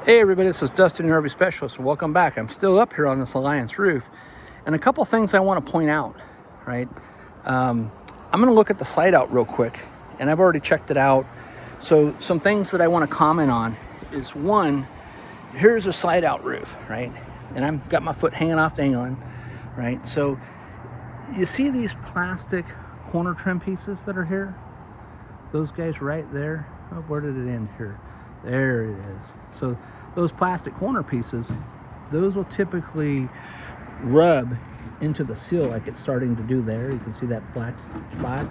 Hey everybody, this is Dustin, your RV specialist, and welcome back. I'm still up here on this Alliance roof, and a couple things I want to point out, right? I'm going to look at the slide out real quick, and I've already checked it out. So some things that I want to comment on is, one, here's a slide out roof, right? And I've got my foot hanging off the angling, right? So you see these plastic corner trim pieces that are here? Those guys right there. Oh, where did it end here? There it is. So those plastic corner pieces, those will typically rub into the seal like it's starting to do there. You can see that black spot,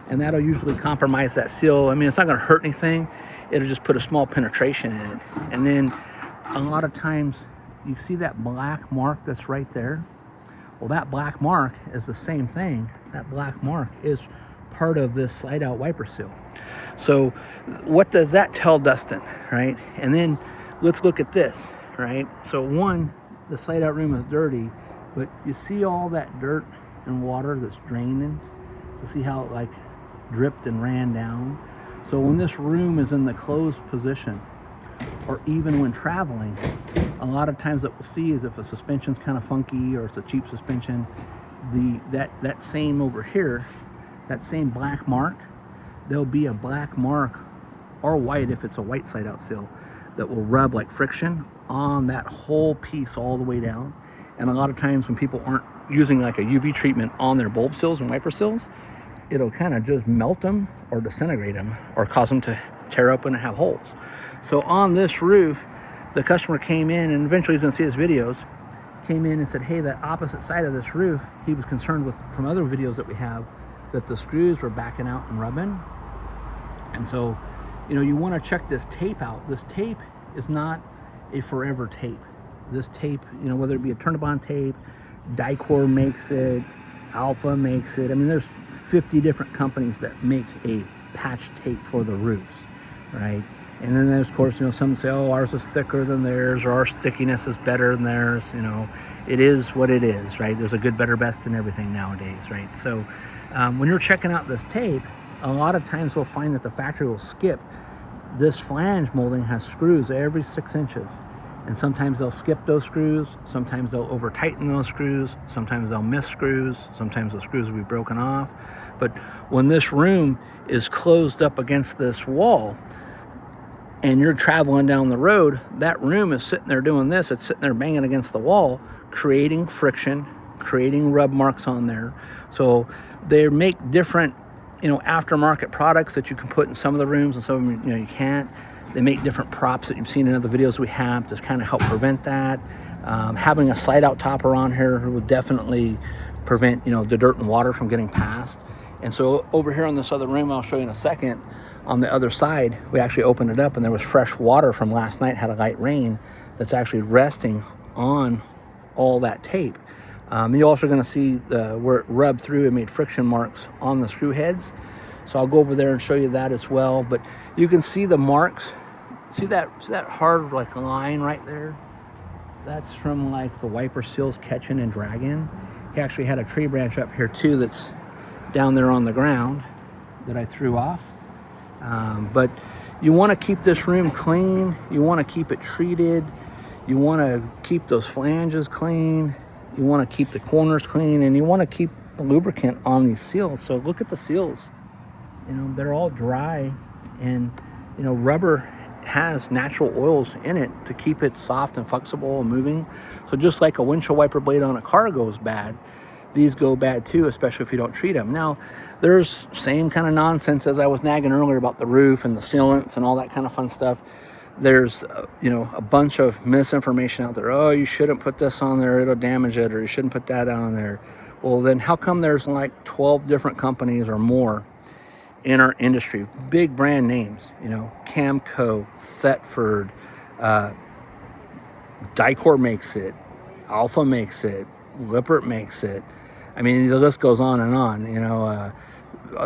and that'll usually compromise that seal. I mean, it's not going to hurt anything. It'll just put a small penetration in it. And then a lot of times you see that black mark that's right there. Well, that black mark is the same thing. That black mark is part of this slide out wiper seal. So what does that tell Dustin, right? And then let's look at this, right? So one, the slide out room is dirty, but you see all that dirt and water that's draining? So see how it like dripped and ran down? So when this room is in the closed position, or even when traveling, a lot of times what we'll see is if a suspension's kind of funky or it's a cheap suspension, that same over here, that same black mark, there'll be a black mark, or white if it's a white slide out seal, that will rub like friction on that whole piece all the way down. And a lot of times when people aren't using like a UV treatment on their bulb seals and wiper seals, it'll kind of just melt them or disintegrate them or cause them to tear open and have holes. So on this roof, the customer came in, and eventually he's going to see his videos, came in and said, hey, that opposite side of this roof, he was concerned with, from other videos that we have, that the screws were backing out and rubbing. And so, you want to check this tape out. This tape is not a forever tape. This tape, whether it be a turn-up-on tape, Dicor makes it, Alpha makes it. I mean, there's 50 different companies that make a patch tape for the roofs, right? And then there's, of course, some say, oh, ours is thicker than theirs, or our stickiness is better than theirs. It is what it is, right? There's a good, better, best in everything nowadays, right? So when you're checking out this tape, a lot of times we'll find that the factory will skip. This flange molding has screws every 6 inches. And sometimes they'll skip those screws. Sometimes they'll over tighten those screws. Sometimes they'll miss screws. Sometimes the screws will be broken off. But when this room is closed up against this wall and you're traveling down the road, that room is sitting there doing this. It's sitting there banging against the wall, creating friction, creating rub marks on there. So they make different aftermarket products that you can put in some of the rooms, and some of them, you can't. They make different props that you've seen in other videos we have to kind of help prevent that. Having a slide out topper on here will definitely prevent, the dirt and water from getting past. And so over here on this other room, I'll show you in a second, on the other side, we actually opened it up and there was fresh water from last night, had a light rain, that's actually resting on all that tape. You're also going to see where it rubbed through and made friction marks on the screw heads. So I'll go over there and show you that as well. But you can see the marks. See that hard like line right there? That's from like the wiper seals catching and dragging. He actually had a tree branch up here too that's down there on the ground that I threw off. But you want to keep this room clean. You want to keep it treated. You want to keep those flanges clean. You want to keep the corners clean, and you want to keep the lubricant on these seals. So look at the seals. They're all dry, and rubber has natural oils in it to keep it soft and flexible and moving. So just like a windshield wiper blade on a car goes bad, these go bad too, especially if you don't treat them. Now, there's same kind of nonsense as I was nagging earlier about the roof and the sealants and all that kind of fun stuff. There's, a bunch of misinformation out there. Oh, you shouldn't put this on there, it'll damage it, or you shouldn't put that on there. Well, then how come there's like 12 different companies or more in our industry? Big brand names, Camco, Thetford, Dicor makes it, Alpha makes it, Lippert makes it. I mean, the list goes on and on.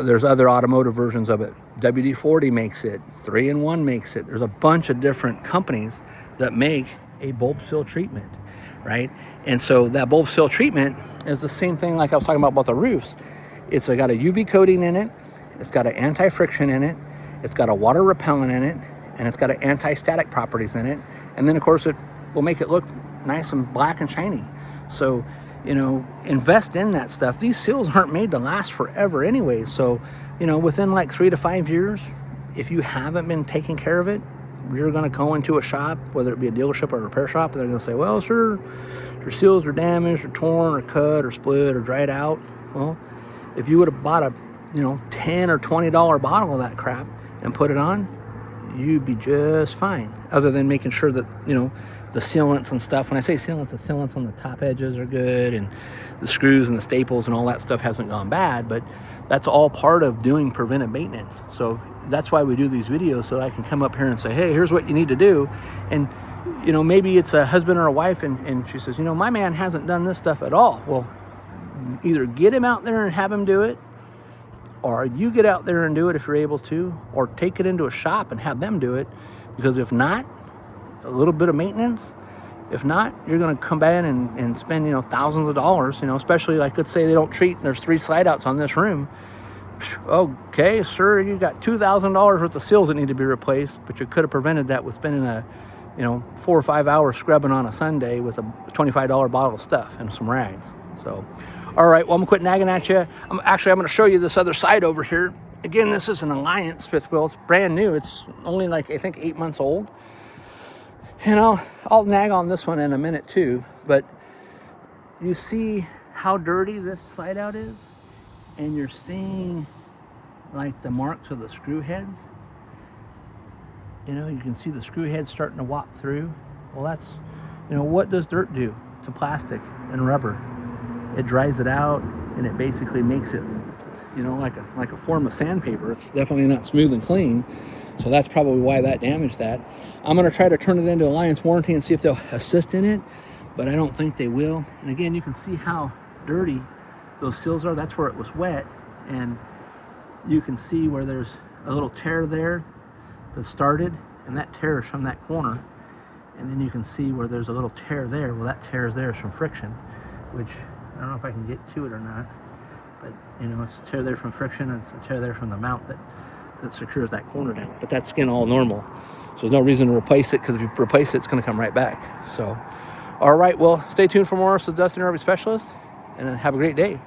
There's other automotive versions of it. WD-40 makes it. 3-in-1 makes it. There's a bunch of different companies that make a bulb seal treatment, right? And so that bulb seal treatment is the same thing like I was talking about the roofs. It's got a UV coating in it. It's got an anti-friction in it. It's got a water repellent in it. and it's got an anti-static properties in it. And then of course it will make it look nice and black and shiny. So, you know, invest in that stuff. These seals aren't made to last forever anyway. So, you know, within like 3 to 5 years, if you haven't been taking care of it, you're going to go into a shop, whether it be a dealership or a repair shop, and they're going to say, well, sir, your seals are damaged or torn or cut or split or dried out. Well, if you would have bought a, you know, $10 or $20 bottle of that crap and put it on, you'd be just fine, other than making sure that, you know, the sealants and stuff. When I say sealants, the sealants on the top edges are good, and the screws and the staples and all that stuff hasn't gone bad, but that's all part of doing preventive maintenance. So that's why we do these videos, so I can come up here and say, hey, here's what you need to do. And, you know, maybe it's a husband or a wife, and she says, you know, my man hasn't done this stuff at all. Well, either get him out there and have him do it, or you get out there and do it if you're able to, or take it into a shop and have them do it. Because if not, a little bit of maintenance. If not, you're going to come back and spend, you know, thousands of dollars, you know, especially like, let's say they don't treat, and there's 3 slide outs on this room. Okay, sir, you got $2,000 worth of seals that need to be replaced, but you could have prevented that with spending a, you know, 4 or 5 hours scrubbing on a Sunday with a $25 bottle of stuff and some rags. So, all right, well, I'm going to quit nagging at you. I'm going to show you this other side over here. Again, this is an Alliance fifth wheel. It's brand new. It's only like, I think, 8 months old. And I'll nag on this one in a minute too, but you see how dirty this slide out is? And you're seeing like the marks of the screw heads. You know, you can see the screw heads starting to wop through. Well, that's, you know, what does dirt do to plastic and rubber? It dries it out, and it basically makes it, you know, like a form of sandpaper. It's definitely not smooth and clean. So that's probably why that damaged that. I'm going to try to turn it into Alliance warranty and see if they'll assist in it, but I don't think they will. And again, you can see how dirty those seals are. That's where it was wet, and you can see where there's a little tear there that started, and that tear is from that corner. And then you can see where there's a little tear there. Well, that tear is there from friction, which I don't know if I can get to it or not, but you know, it's a tear there from friction, and it's a tear there from the mount that secures that corner down. But that's, again, all normal. So there's no reason to replace it, because if you replace it, it's going to come right back. So, all right, well, stay tuned for more. This is Dustin, your RV specialist, and have a great day.